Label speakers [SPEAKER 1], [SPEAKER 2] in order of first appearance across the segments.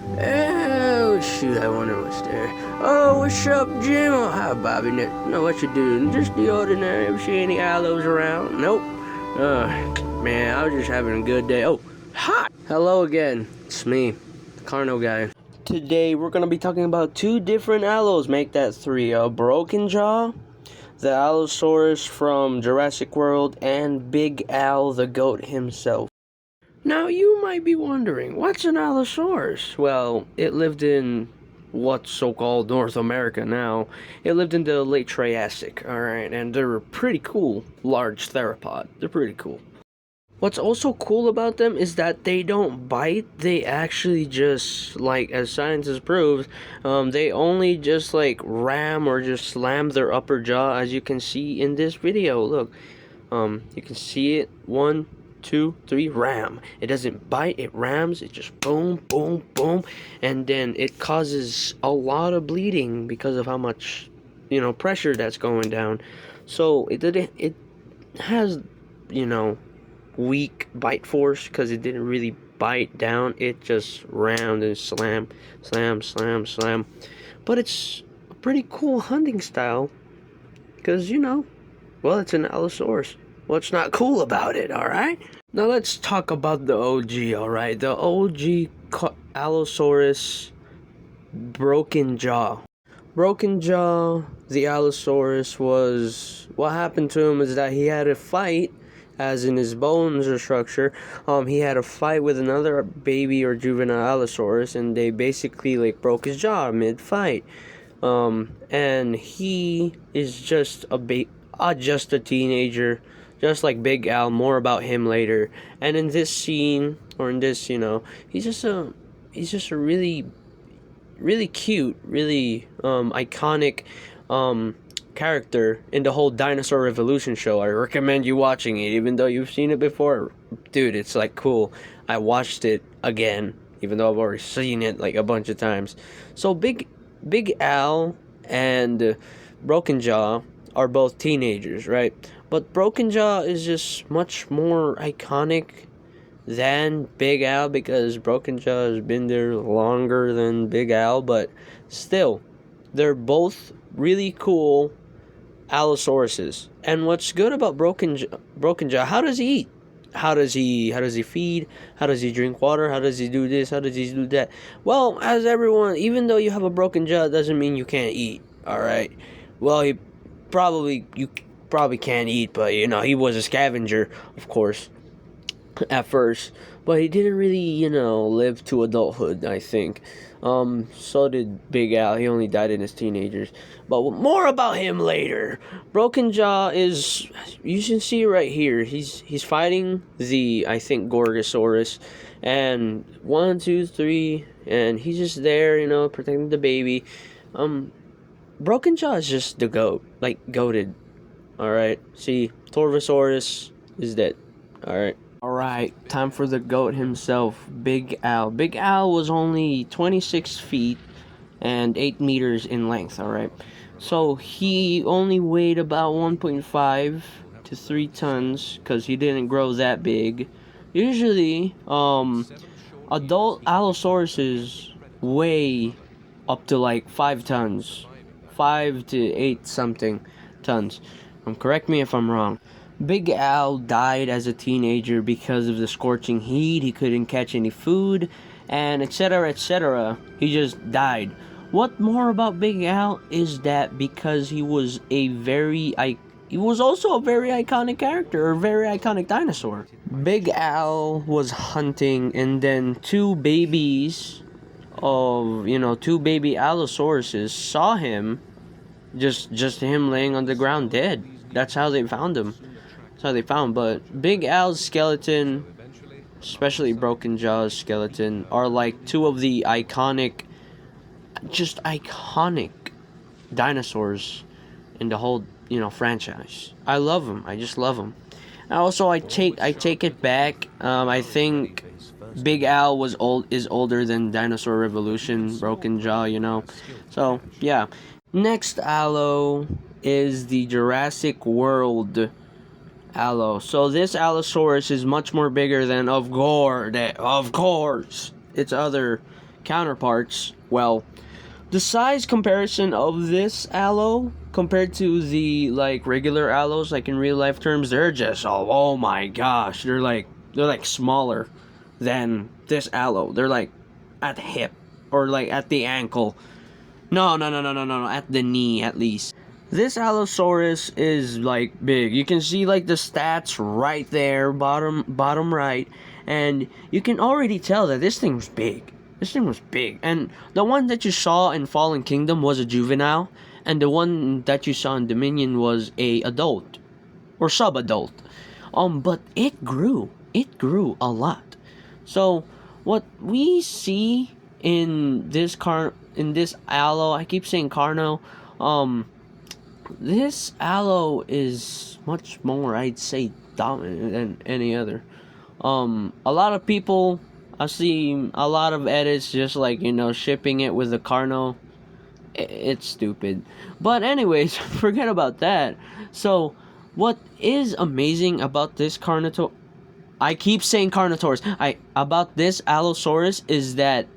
[SPEAKER 1] Oh, shoot, I wonder what's there. Oh, what's up, Jim? Oh, hi, Bobby. No, what you doing? Just the ordinary. Ever see any allos around? Nope. Man, I was just having a good day. Oh, hot! Hello again. It's me, the Carno guy. Today, we're going to be talking about two different allos. Make that three. A broken jaw, the Allosaurus from Jurassic World, and Big Al, the goat himself. Now, you might be wondering, what's an Allosaurus? Well, it lived in what's so-called North America now. It lived in the Late Jurassic, alright, and they're a pretty cool large theropod. They're pretty cool. What's also cool about them is that they don't bite. They actually just, like, as science has proved, they only just, like, ram or just slam their upper jaw, as you can see in this video. Look, you can see it. 1, 2, 3, ram. It doesn't bite, it rams, it just boom, boom, boom, and then it causes a lot of bleeding because of how much, pressure that's going down. So it has, weak bite force because it didn't really bite down. It just rammed and slam, slam, slam, slam. But it's a pretty cool hunting style because, well, it's an Allosaurus. What's not cool about it, alright? Now let's talk about the OG, alright? The OG Allosaurus broken jaw. Broken jaw, the Allosaurus was... What happened to him is that he had a fight, as in his bones or structure. He had a fight with another baby or juvenile Allosaurus, and they basically, broke his jaw mid-fight. And he is just a teenager. Just like Big Al, more about him later. And in this scene, or in this, he's just a really, really cute, really iconic character in the whole Dinosaur Revolution show. I recommend you watching it, even though you've seen it before. Dude, it's cool. I watched it again, even though I've already seen it a bunch of times. So Big Al and Broken Jaw are both teenagers, right? But Broken Jaw is just much more iconic than Big Al because Broken Jaw has been there longer than Big Al, but still, they're both really cool Allosauruses. And what's good about Broken Jaw, how does he eat? How does he feed? How does he drink water? How does he do this? How does he do that? Well, as everyone, even though you have a broken jaw, it doesn't mean you can't eat, alright? Well, you probably can't eat, but he was a scavenger, of course, at first, but he didn't really live to adulthood, I think. So did Big Al. He only died in his teenagers, but more about him later. Broken Jaw is, you can see right here, he's fighting the, I think, Gorgosaurus, and 1, 2, 3, and he's just there, protecting the baby. Broken Jaw is just the goat, goated. Alright, see, Torvosaurus is dead. Alright, time for the goat himself, Big Al. Big Al was only 26 feet and 8 meters in length, alright? So he only weighed about 1.5 to 3 tons because he didn't grow that big. Usually, adult Allosauruses weigh up to 5 tons. 5 to 8 something tons. Correct me if I'm wrong. Big Al died as a teenager because of the scorching heat. He couldn't catch any food, and etc., etc. He just died. What more about Big Al is that because he was also a very iconic character, or a very iconic dinosaur. Big Al was hunting, and then two baby Allosauruses saw him, just him laying on the ground dead. That's how they found him. That's how they found him. But Big Al's skeleton, especially Broken Jaw's skeleton, are two of the iconic dinosaurs in the whole, franchise. I love them. I just love them. And also, I take it back. I think Big Al is older than Dinosaur Revolution, Broken Jaw, So, yeah. Next Allo is the Jurassic World Allo. So this Allosaurus is much more bigger than, of course, its other counterparts, well, the size comparison of this Allo compared to the like regular Allos, like in real life terms, they're just oh my gosh, they're like smaller than this Allo. They're like at the hip or like at the ankle. No, at the knee at least. This Allosaurus is like big. You can see like the stats right there, bottom right, and you can already tell that this thing was big. This thing was big. And the one that you saw in Fallen Kingdom was a juvenile, and the one that you saw in Dominion was a adult or sub-adult. But it grew. It grew a lot. So what we see in this Allo, I keep saying Carno, this Allo is much more, I'd say, dominant than any other. A lot of people, I see a lot of edits just like, shipping it with the Carno. It's stupid. But anyways, forget about that. So, what is amazing about this Carnotaurus, I keep saying Carnotaurus, about this Allosaurus is that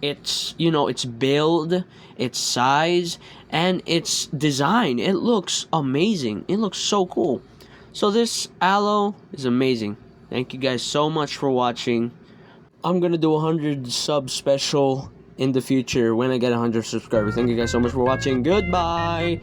[SPEAKER 1] its build, its size, and its design. It looks amazing. It looks so cool. So this Allo is amazing. Thank you guys so much for watching. I'm gonna do a 100 sub special in the future when I get 100 subscribers. Thank you guys so much for watching. Goodbye.